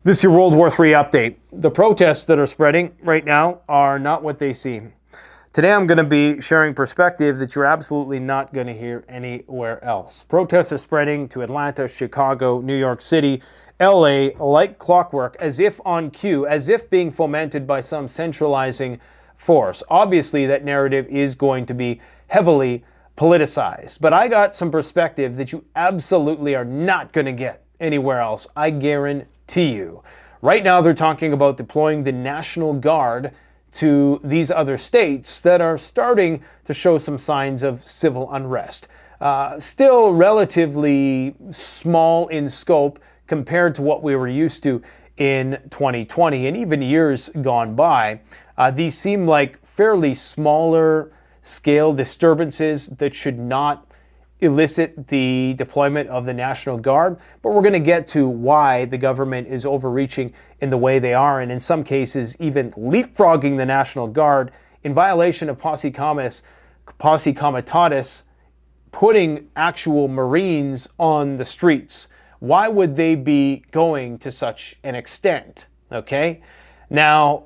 This is your World War III update. The protests that are spreading right now are not what they seem. Today I'm going to be sharing perspective that you're absolutely not going to hear anywhere else. Protests are spreading to Atlanta, Chicago, New York City, LA like clockwork, as if on cue, as if being fomented by some centralizing force. Obviously that narrative is going to be heavily politicized, but I got some perspective that you absolutely are not going to get anywhere else. I guarantee you. Right now they're talking about deploying the National Guard to these other states that are starting to show some signs of civil unrest. Still relatively small in scope compared to what we were used to in 2020 and even years gone by. These seem like fairly smaller scale disturbances that should not elicit the deployment of the National Guard, but we're going to get to why the government is overreaching in the way they are, and in some cases even leapfrogging the National Guard in violation of posse comitatus, putting actual Marines on the streets. Why would they be going to such an extent? Okay? Now,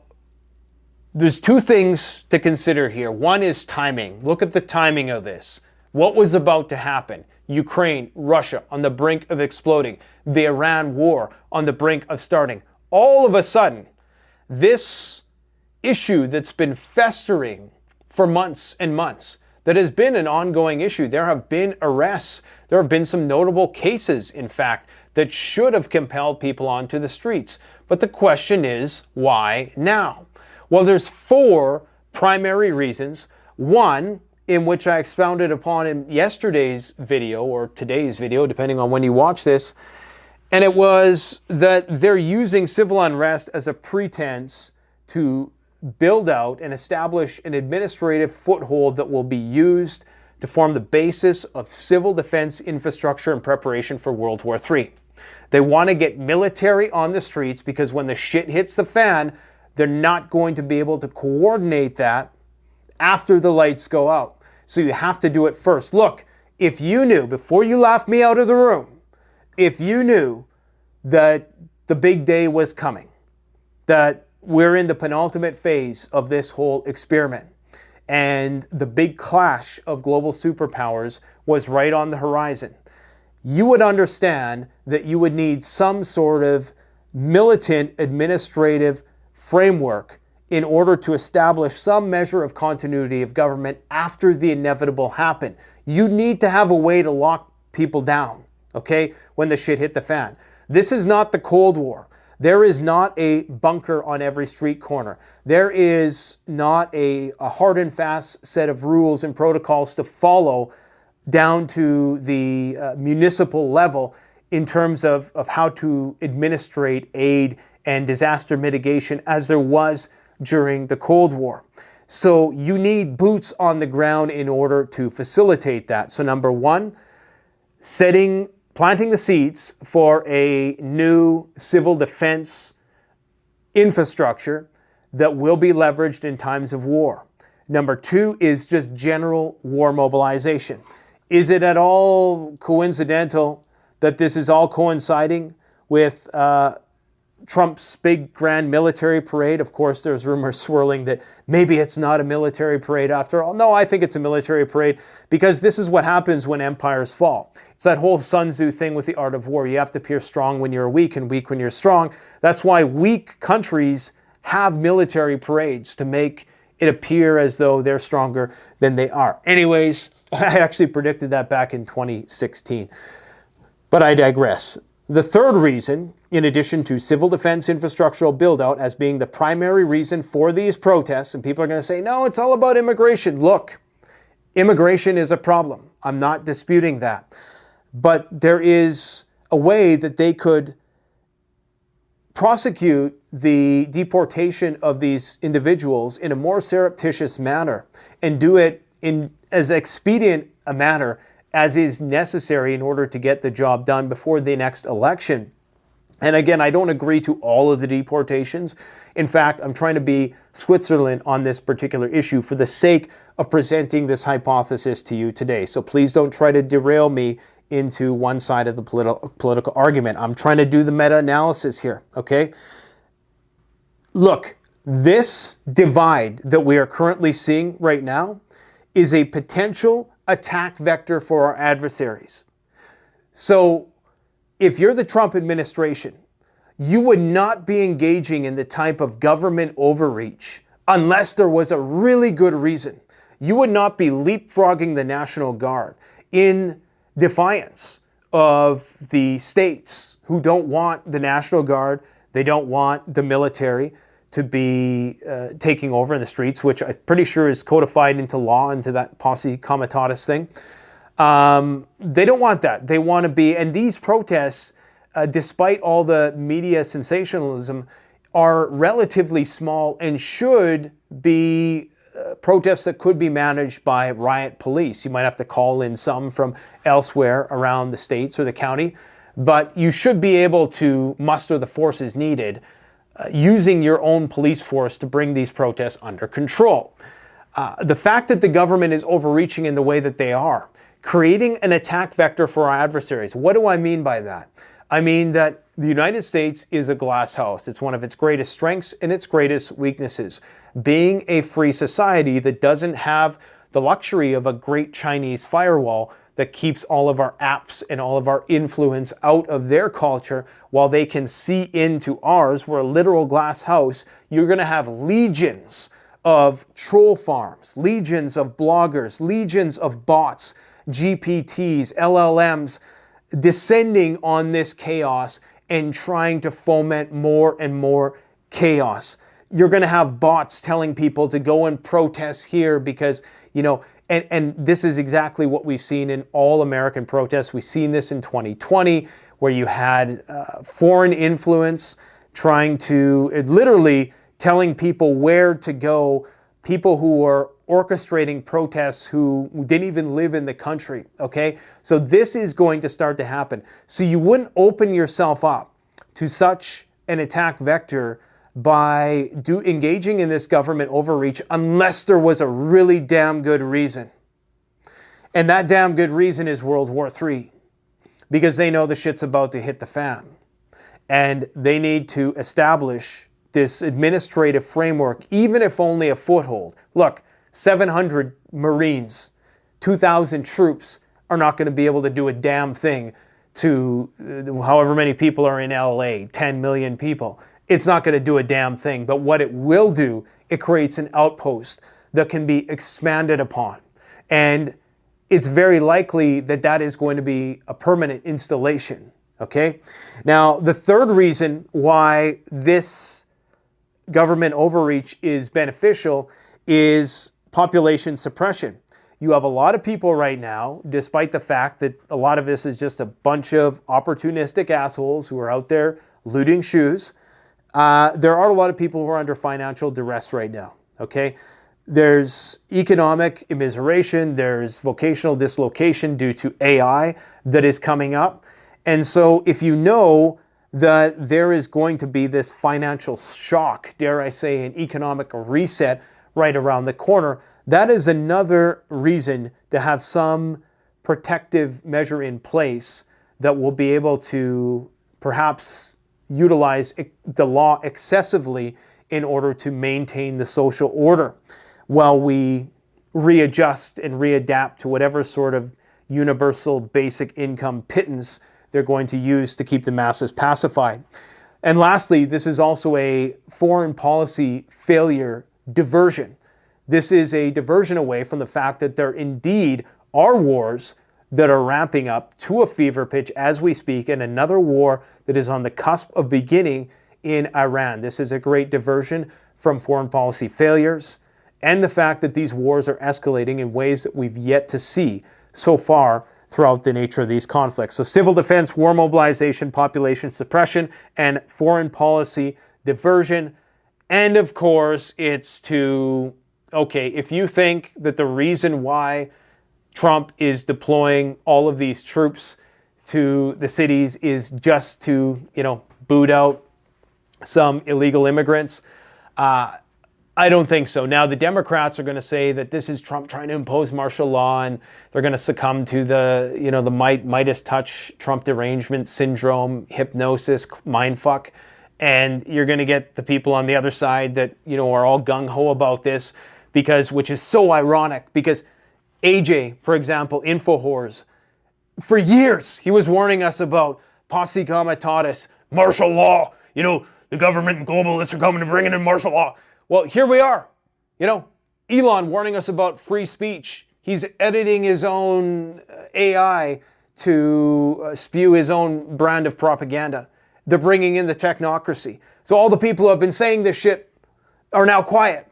there's two things to consider here. One is timing. Look at the timing of this. What was about to happen? Ukraine, Russia on the brink of exploding. The Iran war on the brink of starting. All of a sudden, this issue that's been festering for months and months, that has been an ongoing issue. There have been arrests. There have been some notable cases, in fact, that should have compelled people onto the streets. But the question is, why now? Well, there's four primary reasons. One, in which I expounded upon in yesterday's video or today's video, depending on when you watch this. And it was that they're using civil unrest as a pretense to build out and establish an administrative foothold that will be used to form the basis of civil defense infrastructure in preparation for World War III. They want to get military on the streets because when the shit hits the fan, they're not going to be able to coordinate that after the lights go out. So you have to do it first. Look, if you knew, before you laughed me out of the room, if you knew that the big day was coming, that we're in the penultimate phase of this whole experiment, and the big clash of global superpowers was right on the horizon, you would understand that you would need some sort of militant administrative framework in order to establish some measure of continuity of government after the inevitable happened. You need to have a way to lock people down, okay, when the shit hit the fan. This is not the Cold War. There is not a bunker on every street corner. There is not a hard and fast set of rules and protocols to follow down to the municipal level in terms of how to administrate aid and disaster mitigation as there was during the Cold War. So you need boots on the ground in order to facilitate that. So number one, planting the seeds for a new civil defense infrastructure that will be leveraged in times of war. Number two is just general war mobilization. Is it at all coincidental that this is all coinciding with Trump's big grand military parade? Of course, there's rumors swirling that maybe it's not a military parade after all. No, I think it's a military parade because this is what happens when empires fall. It's that whole Sun Tzu thing with the art of war. You have to appear strong when you're weak and weak when you're strong. That's why weak countries have military parades, to make it appear as though they're stronger than they are. Anyways, I actually predicted that back in 2016. But I digress. The third reason, in addition to civil defense infrastructural build-out as being the primary reason for these protests, and people are going to say, no, it's all about immigration. Look, immigration is a problem. I'm not disputing that. But there is a way that they could prosecute the deportation of these individuals in a more surreptitious manner and do it in as expedient a manner as is necessary in order to get the job done before the next election. And again, I don't agree to all of the deportations. In fact, I'm trying to be Switzerland on this particular issue for the sake of presenting this hypothesis to you today. So please don't try to derail me into one side of the political argument. I'm trying to do the meta-analysis here, okay? Look, this divide that we are currently seeing right now is a potential attack vector for our adversaries. So if you're the Trump administration, you would not be engaging in the type of government overreach unless there was a really good reason. You would not be leapfrogging the National Guard in defiance of the states who don't want the National Guard, they don't want the military to be taking over in the streets, which I'm pretty sure is codified into law, into that posse comitatus thing. They don't want that. They want to be, and these protests, despite all the media sensationalism, are relatively small and should be protests that could be managed by riot police. You might have to call in some from elsewhere around the states or the county, but you should be able to muster the forces needed using your own police force to bring these protests under control. The fact that the government is overreaching in the way that they are, creating an attack vector for our adversaries. What do I mean by that? I mean that the United States is a glass house. It's one of its greatest strengths and its greatest weaknesses. Being a free society that doesn't have the luxury of a great Chinese firewall that keeps all of our apps and all of our influence out of their culture while they can see into ours. We're a literal glass house. You're going to have legions of troll farms, legions of bloggers, legions of bots, GPTs, LLMs, descending on this chaos and trying to foment more and more chaos. You're going to have bots telling people to go and protest here because, you know, and this is exactly what we've seen in all American protests. We've seen this in 2020, where you had foreign influence trying to, literally telling people where to go, people who were orchestrating protests who didn't even live in the country, okay? So this is going to start to happen. So you wouldn't open yourself up to such an attack vector by engaging in this government overreach unless there was a really damn good reason. And that damn good reason is World War III, because they know the shit's about to hit the fan. And they need to establish this administrative framework, even if only a foothold. Look, 700 Marines, 2,000 troops are not going to be able to do a damn thing to however many people are in LA, 10 million people. It's not going to do a damn thing. But what it will do, it creates an outpost that can be expanded upon. And it's very likely that that is going to be a permanent installation. Okay? Now, the third reason why this government overreach is beneficial is population suppression. You have a lot of people right now, despite the fact that a lot of this is just a bunch of opportunistic assholes who are out there looting shoes. There are a lot of people who are under financial duress right now, okay? There's economic immiseration, there's vocational dislocation due to AI that is coming up. And so if you know that there is going to be this financial shock, dare I say an economic reset right around the corner, that is another reason to have some protective measure in place that will be able to perhaps utilize the law excessively in order to maintain the social order while we readjust and readapt to whatever sort of universal basic income pittance they're going to use to keep the masses pacified. And lastly, this is also a foreign policy failure diversion. This is a diversion away from the fact that there indeed are wars that are ramping up to a fever pitch as we speak, and another war that is on the cusp of beginning in Iran. This is a great diversion from foreign policy failures and the fact that these wars are escalating in ways that we've yet to see so far throughout the nature of these conflicts. So civil defense, war mobilization, population suppression, and foreign policy diversion. And of course, it's to, okay, if you think that the reason why Trump is deploying all of these troops to the cities is just to, boot out some illegal immigrants, I don't think so. Now, the Democrats are going to say that this is Trump trying to impose martial law, and they're going to succumb to the, the Midas touch, Trump derangement syndrome, hypnosis, mindfuck. And you're going to get the people on the other side that, are all gung-ho about this, which is so ironic, because AJ, for example, InfoWars, for years, he was warning us about posse comitatus, martial law. The government and globalists are coming to bring in martial law. Well, here we are. Elon warning us about free speech. He's editing his own AI to spew his own brand of propaganda. They're bringing in the technocracy. So all the people who have been saying this shit are now quiet.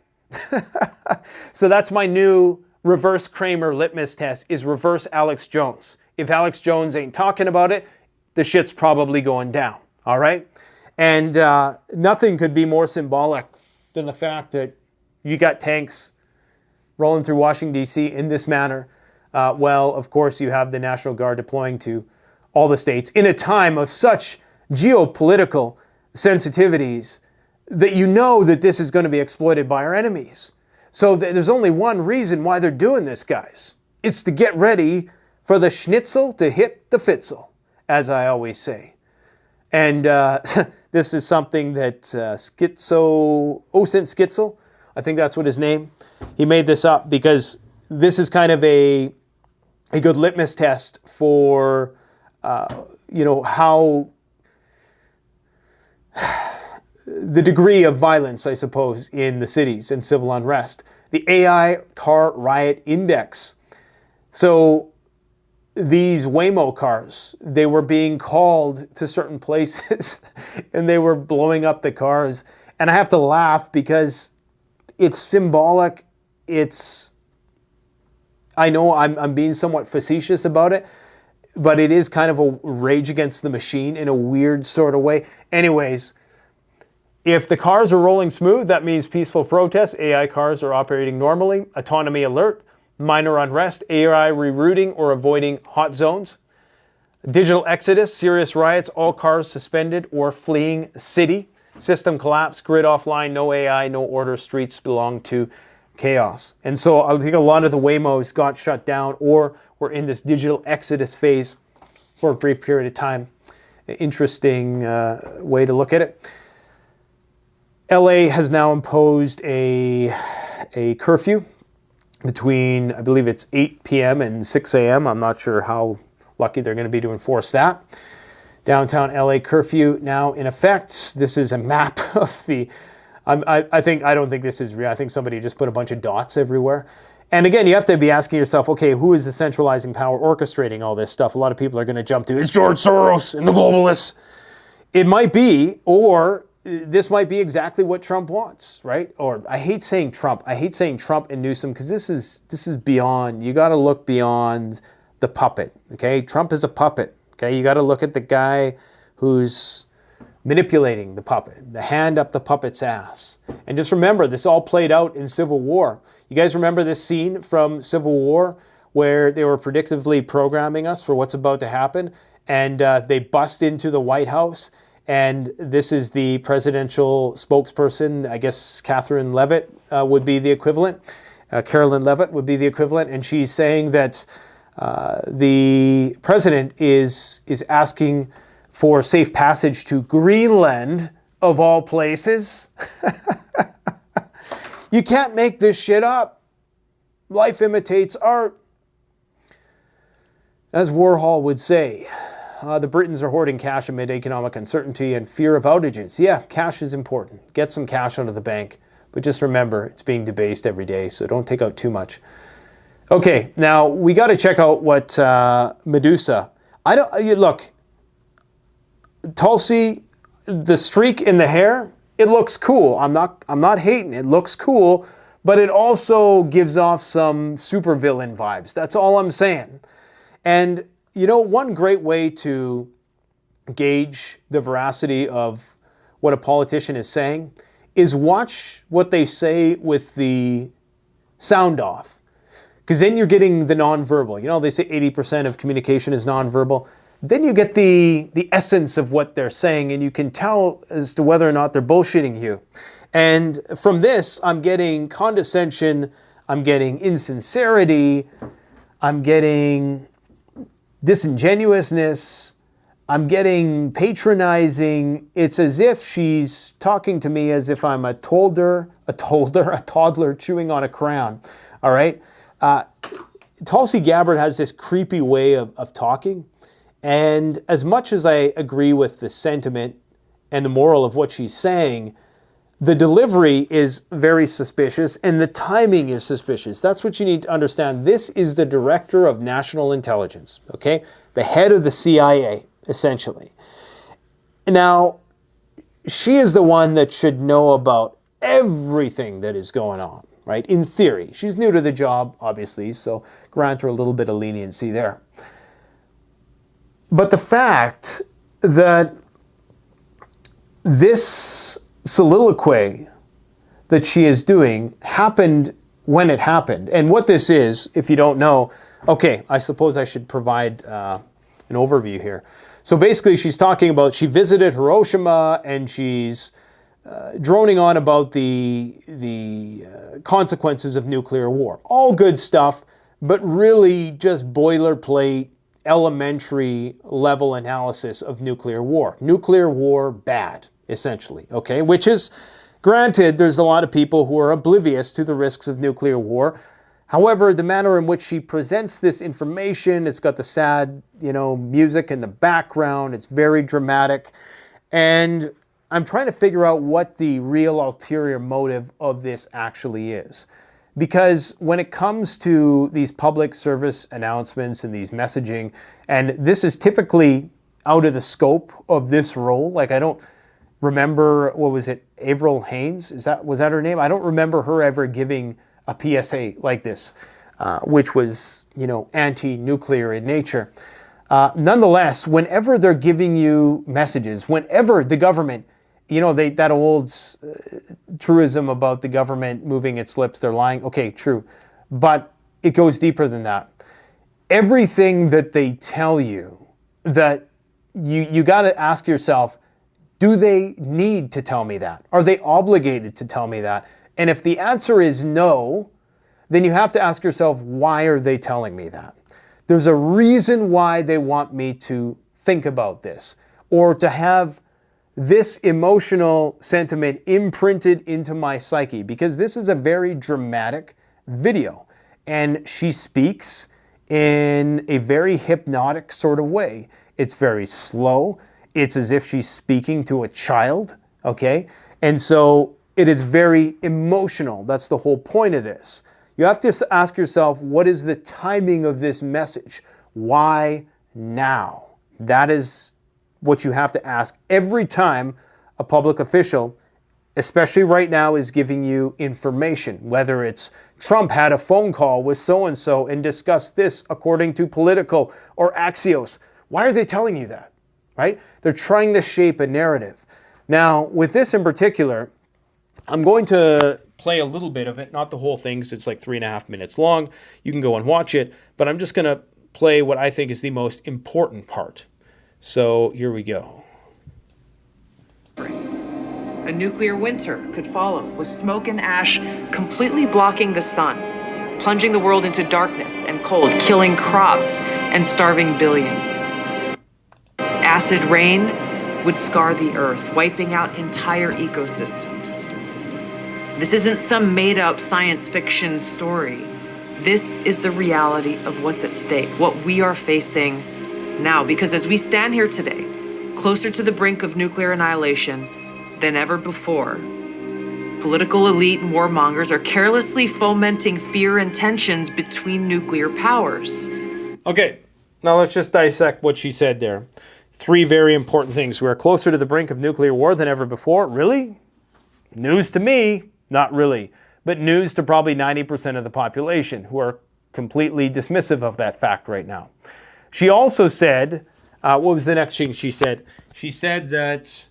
So that's my new reverse Kramer litmus test, is reverse Alex Jones. If Alex Jones ain't talking about it, the shit's probably going down. All right? And nothing could be more symbolic than the fact that you got tanks rolling through Washington, D.C. in this manner. Well, of course, you have the National Guard deploying to all the states in a time of such geopolitical sensitivities that that this is going to be exploited by our enemies. So there's only one reason why they're doing this, guys. It's to get ready for the schnitzel to hit the fitzel, as I always say. And this is something that Osint Skitzel, I think that's what his name, he made this up because this is kind of a good litmus test for, how the degree of violence, I suppose, in the cities and civil unrest. The AI car riot index. So these Waymo cars, they were being called to certain places and they were blowing up the cars. And I have to laugh because it's symbolic. I know I'm being somewhat facetious about it, but it is kind of a rage against the machine in a weird sort of way. Anyways, if the cars are rolling smooth, that means peaceful protests. AI cars are operating normally. Autonomy alert. Minor unrest, AI rerouting or avoiding hot zones. Digital exodus, serious riots, all cars suspended or fleeing city. System collapse, grid offline, no AI, no order, streets belong to chaos. And so I think a lot of the Waymos got shut down or were in this digital exodus phase for a brief period of time. Interesting way to look at it. LA has now imposed a curfew between, I believe it's 8 p.m. and 6 a.m. I'm not sure how lucky they're going to be to enforce that. Downtown LA curfew now in effect. This is a map of the, I don't think this is real. I think somebody just put a bunch of dots everywhere. And again, you have to be asking yourself, okay, who is the centralizing power orchestrating all this stuff? A lot of people are going to jump to, it's George Soros and the globalists. It might be, or this might be exactly what Trump wants, right? Or I hate saying Trump. I hate saying Trump and Newsom because this is beyond. You got to look beyond the puppet, okay? Trump is a puppet, okay? You got to look at the guy who's manipulating the puppet, the hand up the puppet's ass. And just remember, this all played out in Civil War. You guys remember this scene from Civil War where they were predictively programming us for what's about to happen, and they bust into the White House. And this is the presidential spokesperson, I guess Catherine Levitt would be the equivalent. Carolyn Levitt would be the equivalent. And she's saying that the president is asking for safe passage to Greenland, of all places. You can't make this shit up. Life imitates art. As Warhol would say. The Britons are hoarding cash amid economic uncertainty and fear of outages. Yeah, cash is important. Get some cash out of the bank. But just remember, it's being debased every day, so don't take out too much. Okay, now we got to check out what Medusa. Look, Tulsi, the streak in the hair, it looks cool. I'm not hating. It looks cool, but it also gives off some supervillain vibes. That's all I'm saying. And one great way to gauge the veracity of what a politician is saying is watch what they say with the sound off. Because then you're getting the nonverbal. They say 80% of communication is nonverbal. Then you get the essence of what they're saying, and you can tell as to whether or not they're bullshitting you. And from this, I'm getting condescension, I'm getting insincerity, I'm getting disingenuousness, I'm getting patronizing. It's as if she's talking to me as if I'm a toddler chewing on a crayon. All right? Tulsi Gabbard has this creepy way of talking. And as much as I agree with the sentiment and the moral of what she's saying, the delivery is very suspicious and the timing is suspicious. That's what you need to understand. This is the director of national intelligence, okay? The head of the CIA, essentially. Now, she is the one that should know about everything that is going on, right? In theory. She's new to the job, obviously, so grant her a little bit of leniency there. But the fact that this soliloquy that she is doing happened when it happened. And what this is, if you don't know, okay, I suppose I should provide an overview here. So basically she's talking about, she visited Hiroshima and she's droning on about the consequences of nuclear war. All good stuff, but really just boilerplate, elementary level analysis of nuclear war. Nuclear war, bad, essentially, okay? Which is, granted, there's a lot of people who are oblivious to the risks of nuclear war. However, the manner in which she presents this information, it's got the sad, music in the background, it's very dramatic, and I'm trying to figure out what the real ulterior motive of this actually is. Because when it comes to these public service announcements and these messaging, and this is typically out of the scope of this role, like I don't remember, what was it, Avril Haines? Was that her name? I don't remember her ever giving a PSA like this, which was, anti-nuclear in nature. Nonetheless, whenever they're giving you messages, whenever the government, that old truism about the government moving its lips, they're lying. Okay, true. But it goes deeper than that. Everything that they tell you, that you got to ask yourself, do they need to tell me that? Are they obligated to tell me that? And if the answer is no, then you have to ask yourself, why are they telling me that? There's a reason why they want me to think about this or to have this emotional sentiment imprinted into my psyche, because this is a very dramatic video and she speaks in a very hypnotic sort of way. It's very slow. It's as if she's speaking to a child, okay? And so it is very emotional. That's the whole point of this. You have to ask yourself, what is the timing of this message? Why now? That is what you have to ask every time a public official, especially right now, is giving you information. Whether it's Trump had a phone call with so-and-so and discussed this according to Politico or Axios. Why are they telling you that, right? They're trying to shape a narrative. Now, with this in particular, I'm going to play a little bit of it, not the whole thing, because it's like 3.5 minutes long. You can go and watch it, but I'm just going to play what I think is the most important part. So here we go. A nuclear winter could follow, with smoke and ash completely blocking the sun, plunging the world into darkness and cold, killing crops and starving billions. Acid rain would scar the earth, wiping out entire ecosystems. This isn't some made-up science fiction story. This is the reality of what's at stake, what we are facing now. Because as we stand here today, closer to the brink of nuclear annihilation than ever before, political elite and warmongers are carelessly fomenting fear and tensions between nuclear powers. Okay, now let's just dissect what she said there. 3 very important things. We are closer to the brink of nuclear war than ever before. Really? News to me? Not really. But news to probably 90% of the population who are completely dismissive of that fact right now. She also said, what was the next thing she said? She said that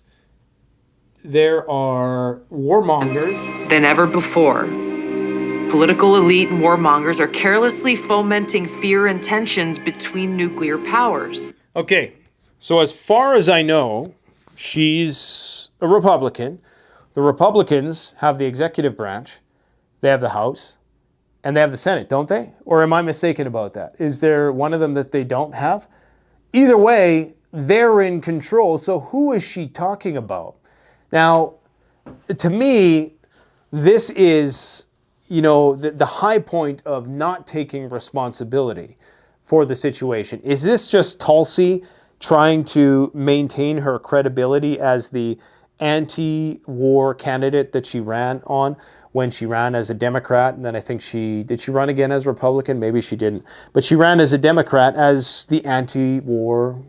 there are warmongers than ever before. Political elite and warmongers are carelessly fomenting fear and tensions between nuclear powers. Okay, so as far as I know, she's a Republican. The the Republicans have the executive branch, they have the House, and they have the Senate, don't they? Or am I mistaken about that? Is there one of them that they don't have? Either way, they're in control. So who is she talking about? Now, to me, this is, the high point of not taking responsibility for the situation. Is this just Tulsi trying to maintain her credibility as the anti-war candidate that she ran on when she ran as a Democrat? And then I think did she run again as Republican? Maybe she didn't. But she ran as a Democrat as the anti-war,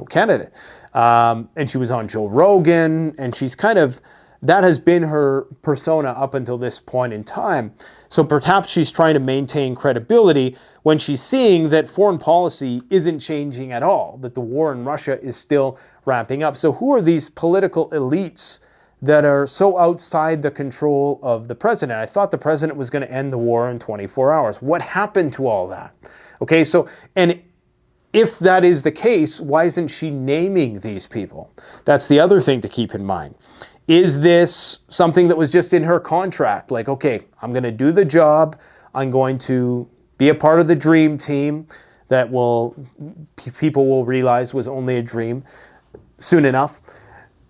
candidate. And she was on Joe Rogan, and she's that has been her persona up until this point in time. So perhaps she's trying to maintain credibility when she's seeing that foreign policy isn't changing at all, that the war in Russia is still ramping up. So who are these political elites that are so outside the control of the president? I thought the president was going to end the war in 24 hours. What happened to all that? Okay, so, and if that is the case, why isn't she naming these people? That's the other thing to keep in mind. Is this something that was just in her contract? Like, okay, I'm going to do the job. I'm going to be a part of the dream team that people will realize was only a dream soon enough.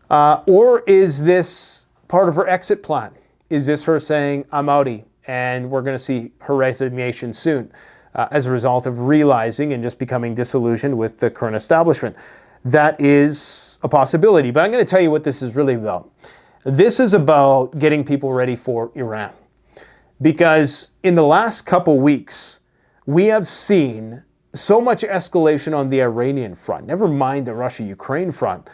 Or is this part of her exit plan? Is this her saying, I'm outie, and we're going to see her resignation soon as a result of realizing and just becoming disillusioned with the current establishment? That is a possibility. But I'm going to tell you what this is really about. This is about getting people ready for Iran. Because in the last couple weeks, we have seen so much escalation on the Iranian front, never mind the Russia-Ukraine front.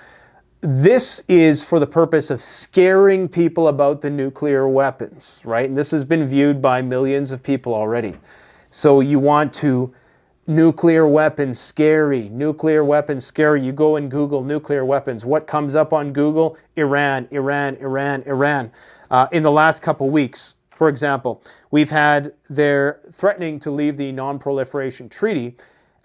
This is for the purpose of scaring people about the nuclear weapons, right? And this has been viewed by millions of people already. So you want to, nuclear weapons scary, nuclear weapons scary. You go and Google nuclear weapons. What comes up on Google? Iran, Iran, Iran, Iran. In the last couple weeks, for example, we've had their threatening to leave the Non-Proliferation Treaty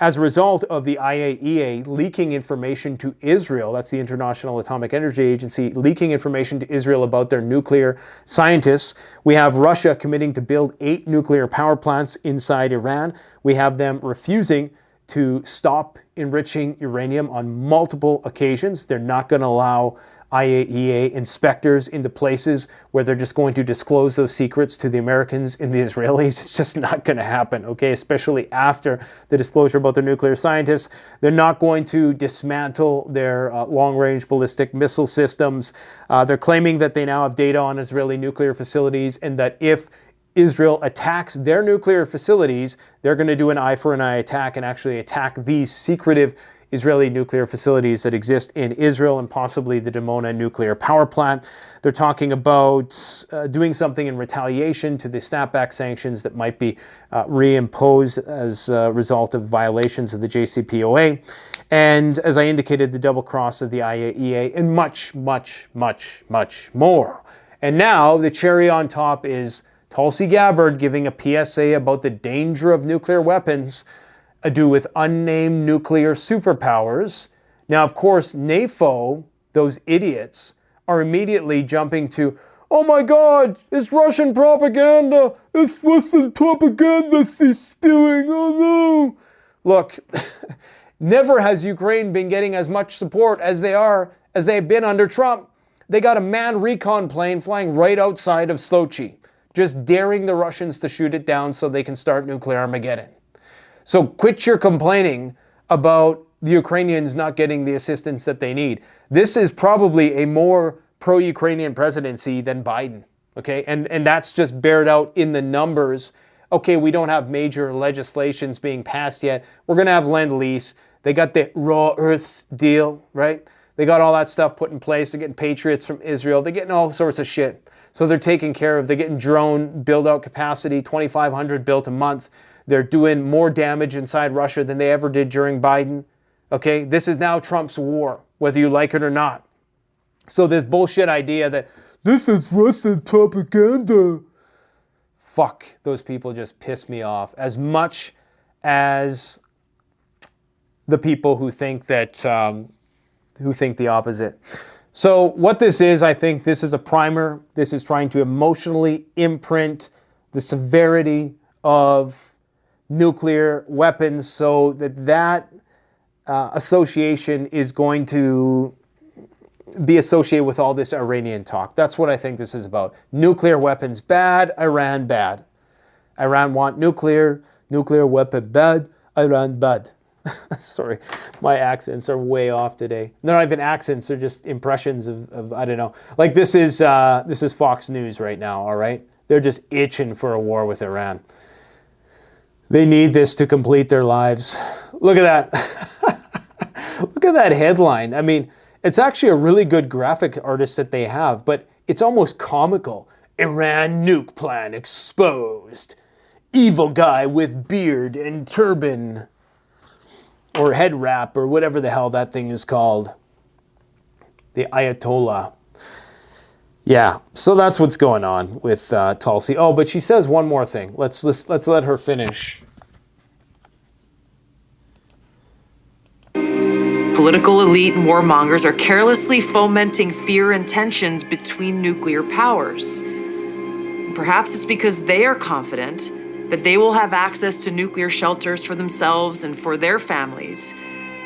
as a result of the IAEA leaking information to Israel. That's the International Atomic Energy Agency, leaking information to Israel about their nuclear scientists. We have Russia committing to build 8 nuclear power plants inside Iran. We have them refusing to stop enriching uranium on multiple occasions. They're not going to allow IAEA inspectors into places where they're just going to disclose those secrets to the Americans and the Israelis. It's just not going to happen, okay? Especially after the disclosure about their nuclear scientists. They're not going to dismantle their long-range ballistic missile systems. They're claiming that they now have data on Israeli nuclear facilities, and that if Israel attacks their nuclear facilities, they're going to do an eye for an eye attack and actually attack these secretive Israeli nuclear facilities that exist in Israel, and possibly the Dimona nuclear power plant. They're talking about doing something in retaliation to the snapback sanctions that might be reimposed as a result of violations of the JCPOA. And as I indicated, the double cross of the IAEA, and much, much, much, much more. And now the cherry on top is Tulsi Gabbard giving a PSA about the danger of nuclear weapons ado with unnamed nuclear superpowers. Now, of course, NAFO, those idiots, are immediately jumping to, oh my God, it's Russian propaganda. It's Russian propaganda she's spewing. Oh no. Look, never has Ukraine been getting as much support as they've been under Trump. They got a manned recon plane flying right outside of Sochi, just daring the Russians to shoot it down so they can start nuclear Armageddon. So quit your complaining about the Ukrainians not getting the assistance that they need. This is probably a more pro-Ukrainian presidency than Biden, okay? And that's just bared out in the numbers. Okay, we don't have major legislations being passed yet. We're going to have Lend-Lease. They got the raw earths deal, right? They got all that stuff put in place. They're getting patriots from Israel. They're getting all sorts of shit. So they're taken care of. They're getting drone build-out capacity, 2,500 built a month. They're doing more damage inside Russia than they ever did during Biden. Okay, this is now Trump's war, whether you like it or not. So this bullshit idea that this is Russian propaganda. Fuck, those people just piss me off as much as the people who think that, who think the opposite. So what this is, I think this is a primer. This is trying to emotionally imprint the severity of nuclear weapons so that association is going to be associated with all this Iranian talk. That's what I think this is about. Nuclear weapons bad, Iran bad. Iran want nuclear weapon bad, Iran bad. Sorry, my accents are way off today. They're not even accents, they're just impressions of I don't know. Like this is Fox News right now, all right? They're just itching for a war with Iran. They need this to complete their lives. Look at that. Look at that headline. I mean, it's actually a really good graphic artist that they have, but it's almost comical. Iran nuke plan exposed. Evil guy with beard and turban. Or head wrap, or whatever the hell that thing is called. The Ayatollah. Yeah, so that's what's going on with Tulsi. Oh, but she says one more thing. Let's let her finish. Political elite and warmongers are carelessly fomenting fear and tensions between nuclear powers. Perhaps it's because they are confident that they will have access to nuclear shelters for themselves and for their families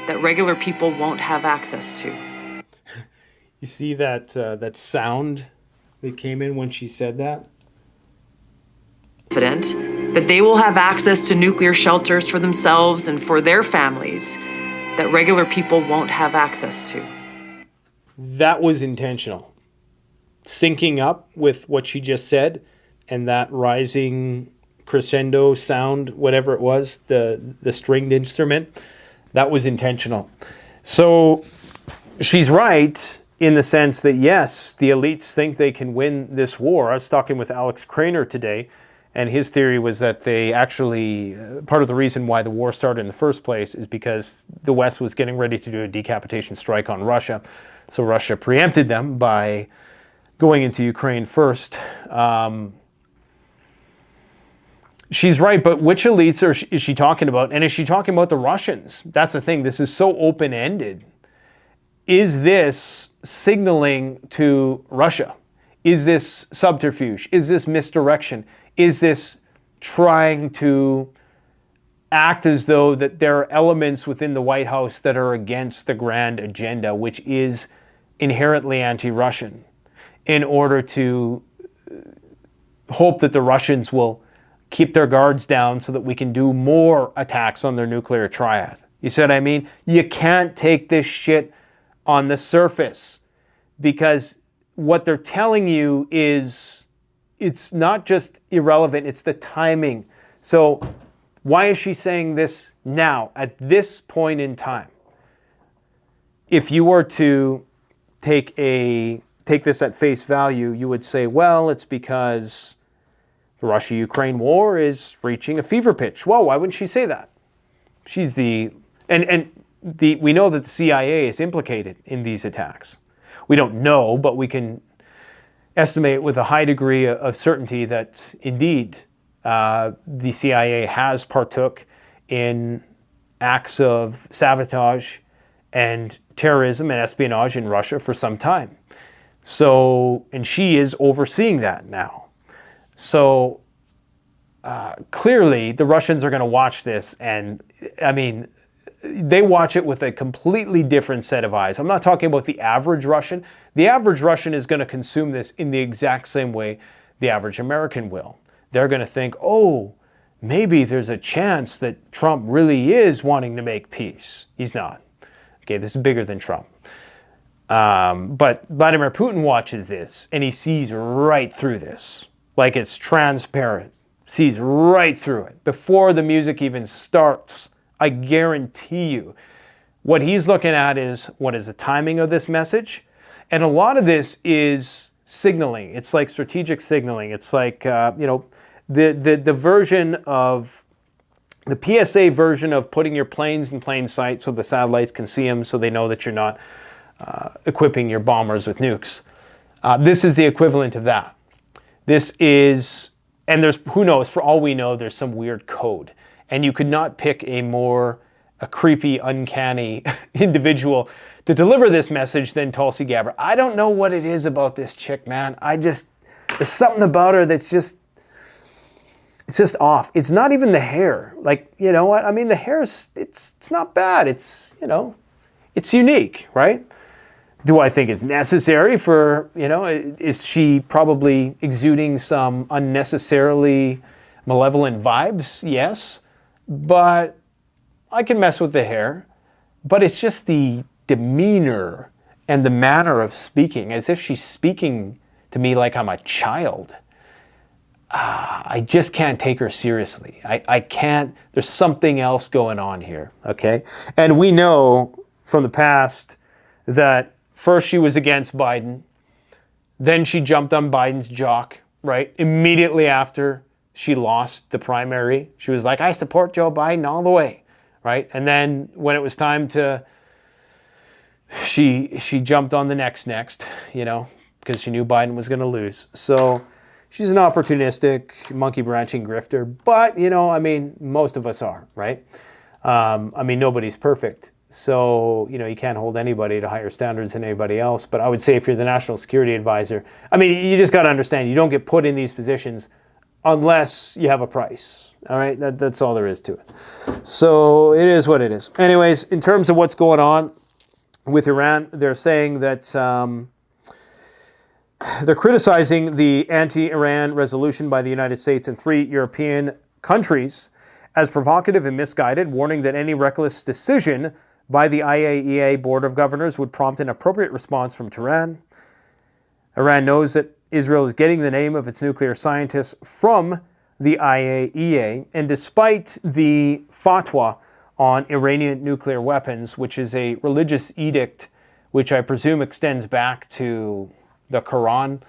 that regular people won't have access to. You see that sound that came in when she said that? Confident that they will have access to nuclear shelters for themselves and for their families that regular people won't have access to. That was intentional. Syncing up with what she just said and that rising crescendo sound, whatever it was, the stringed instrument, that was intentional. So she's right in the sense that, yes, the elites think they can win this war. I was talking with Alex Craner today, and his theory was that they actually, part of the reason why the war started in the first place is because the West was getting ready to do a decapitation strike on Russia. So Russia preempted them by going into Ukraine first. She's right, but which elites is she talking about? And is she talking about the Russians? That's the thing. This is so open-ended. Is this signaling to Russia? Is this subterfuge? Is this misdirection? Is this trying to act as though that there are elements within the White House that are against the grand agenda, which is inherently anti-Russian, in order to hope that the Russians will keep their guards down so that we can do more attacks on their nuclear triad? You see what I mean? You can't take this shit on the surface, because what they're telling you is it's not just irrelevant, it's the timing. So why is she saying this now, at this point in time? If you were to take this at face value, you would say, well, it's because the Russia-Ukraine war is reaching a fever pitch. Well, why wouldn't she say that? She's we know that the CIA is implicated in these attacks. We don't know, but we can estimate with a high degree of certainty that indeed the CIA has partook in acts of sabotage and terrorism and espionage in Russia for some time. So, and she is overseeing that now. So clearly the Russians are going to watch this, and I mean, they watch it with a completely different set of eyes. I'm not talking about the average Russian. The average Russian is going to consume this in the exact same way the average American will. They're going to think, oh, maybe there's a chance that Trump really is wanting to make peace. He's not. Okay, this is bigger than Trump. But Vladimir Putin watches this, and he sees right through this. Like it's transparent. Sees right through it. Before the music even starts, I guarantee you, what he's looking at is, what is the timing of this message? And a lot of this is signaling. It's like strategic signaling. It's like, the version of, the PSA version of putting your planes in plain sight so the satellites can see them so they know that you're not equipping your bombers with nukes. This is the equivalent of that. This is, and there's, who knows, for all we know, there's some weird code. And you could not pick a creepy, uncanny individual to deliver this message than Tulsi Gabbard. I don't know what it is about this chick, man. There's something about her that's just, it's just off. It's not even the hair. Like, you know what? I mean, the hair is, it's not bad. It's, you know, it's unique, right? Do I think it's necessary for, you know, is she probably exuding some unnecessarily malevolent vibes? Yes. But I can mess with the hair. But it's just the demeanor and the manner of speaking, as if she's speaking to me like I'm a child. I just can't take her seriously. I can't, there's something else going on here, okay? And we know from the past that first she was against Biden, then she jumped on Biden's jock, right? Immediately after she lost the primary, she was like, I support Joe Biden all the way, right? And then when it was time to, she jumped on the next, you know, because she knew Biden was going to lose. So she's an opportunistic, monkey branching grifter. But, you know, I mean, most of us are, right? I mean, nobody's perfect. So, you know, you can't hold anybody to higher standards than anybody else. But I would say if you're the national security advisor, I mean, you just got to understand, you don't get put in these positions unless you have a price. All right? That's all there is to it. So it is what it is. Anyways, in terms of what's going on with Iran, they're saying that they're criticizing the anti-Iran resolution by the United States and 3 European countries as provocative and misguided, warning that any reckless decision by the IAEA Board of Governors would prompt an appropriate response from Tehran. Iran knows that Israel is getting the name of its nuclear scientists from the IAEA, and despite the fatwa on Iranian nuclear weapons, which is a religious edict which I presume extends back to the Quran,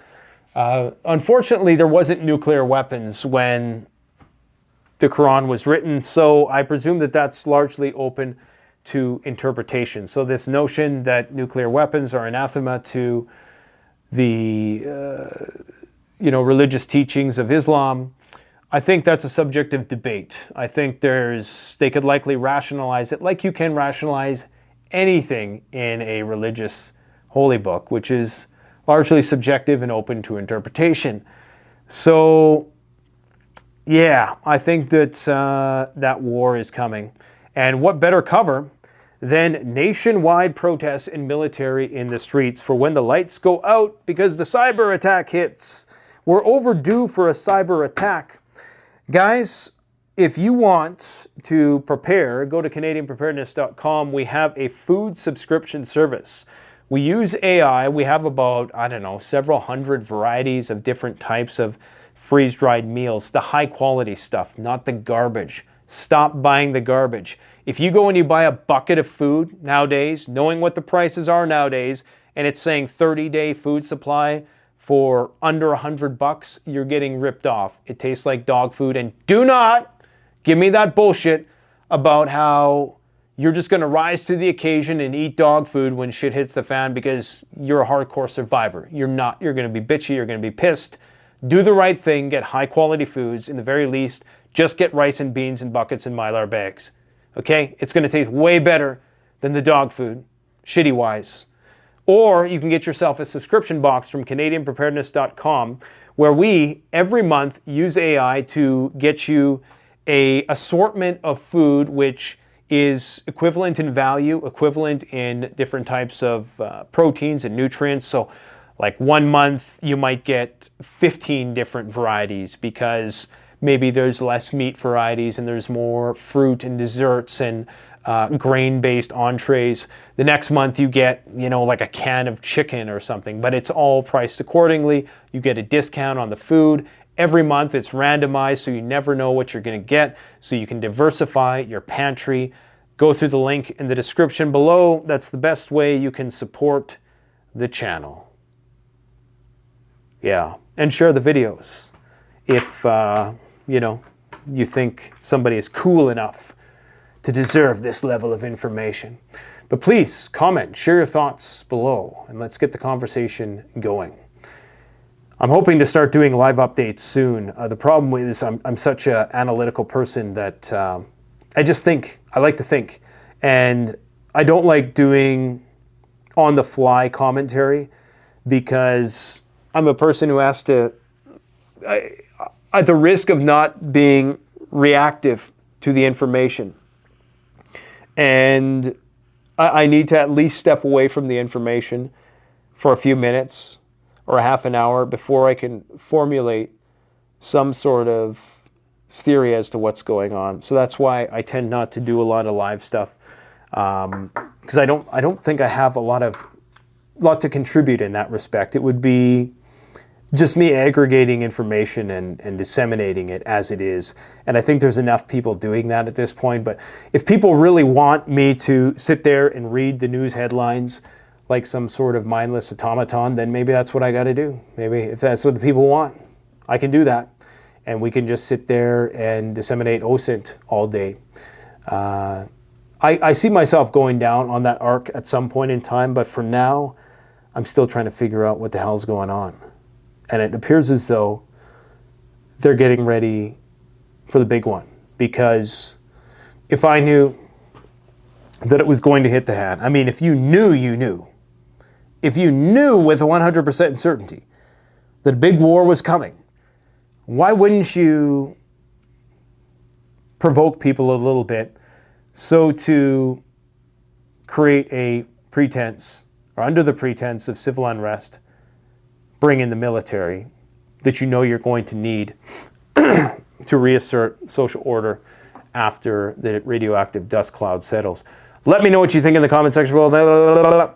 unfortunately there wasn't nuclear weapons when the Quran was written, so I presume that that's largely open to interpretation. So this notion that nuclear weapons are anathema to the religious teachings of Islam, I think that's a subject of debate. I think they could likely rationalize it like you can rationalize anything in a religious holy book, which is largely subjective and open to interpretation. So yeah, I think that that war is coming. And what better cover than nationwide protests and military in the streets for when the lights go out because the cyber attack hits. We're overdue for a cyber attack. Guys, if you want to prepare, go to CanadianPreparedness.com. We have a food subscription service. We use AI. We have about, several hundred varieties of different types of freeze-dried meals, the high-quality stuff, not the garbage. Stop buying the garbage. If you go and you buy a bucket of food nowadays, knowing what the prices are nowadays, and it's saying 30-day food supply for under $100, you're getting ripped off. It tastes like dog food. And do not give me that bullshit about how you're just going to rise to the occasion and eat dog food when shit hits the fan because you're a hardcore survivor. You're not. You're going to be bitchy. You're going to be pissed. Do the right thing. Get high-quality foods. In the very least, just get rice and beans in buckets and Mylar bags. Okay? It's going to taste way better than the dog food, shitty-wise. Or you can get yourself a subscription box from CanadianPreparedness.com where we, every month, use AI to get you an assortment of food which is equivalent in value, equivalent in different types of proteins and nutrients. So like 1 month, you might get 15 different varieties because maybe there's less meat varieties and there's more fruit and desserts and grain-based entrees. The next month you get, like a can of chicken or something, but it's all priced accordingly. You get a discount on the food. Every month it's randomized, so you never know what you're going to get, so you can diversify your pantry. Go through the link in the description below. That's the best way you can support the channel. Yeah, and share the videos if, you think somebody is cool enough to deserve this level of information. But please comment, share your thoughts below, and let's get the conversation going. I'm hoping to start doing live updates soon. The problem is I'm such an analytical person that I like to think. And I don't like doing on-the-fly commentary because I'm a person who has to, at the risk of not being reactive to the information. And I need to at least step away from the information for a few minutes or a half an hour before I can formulate some sort of theory as to what's going on. So that's why I tend not to do a lot of live stuff, because I don't think I have a lot to contribute in that respect. It would be just me aggregating information and disseminating it as it is. And I think there's enough people doing that at this point. But if people really want me to sit there and read the news headlines like some sort of mindless automaton, then maybe that's what I got to do. Maybe if that's what the people want, I can do that. And we can just sit there and disseminate OSINT all day. I see myself going down on that arc at some point in time, but for now, I'm still trying to figure out what the hell's going on. And it appears as though they're getting ready for the big one. Because if I knew that it was going to hit the fan, I mean, if you knew, you knew. If you knew with 100% certainty that a big war was coming, why wouldn't you provoke people a little bit so to create a pretense, or under the pretense of civil unrest, bring in the military that you know you're going to need to reassert social order after the radioactive dust cloud settles? Let me know what you think in the comment section below.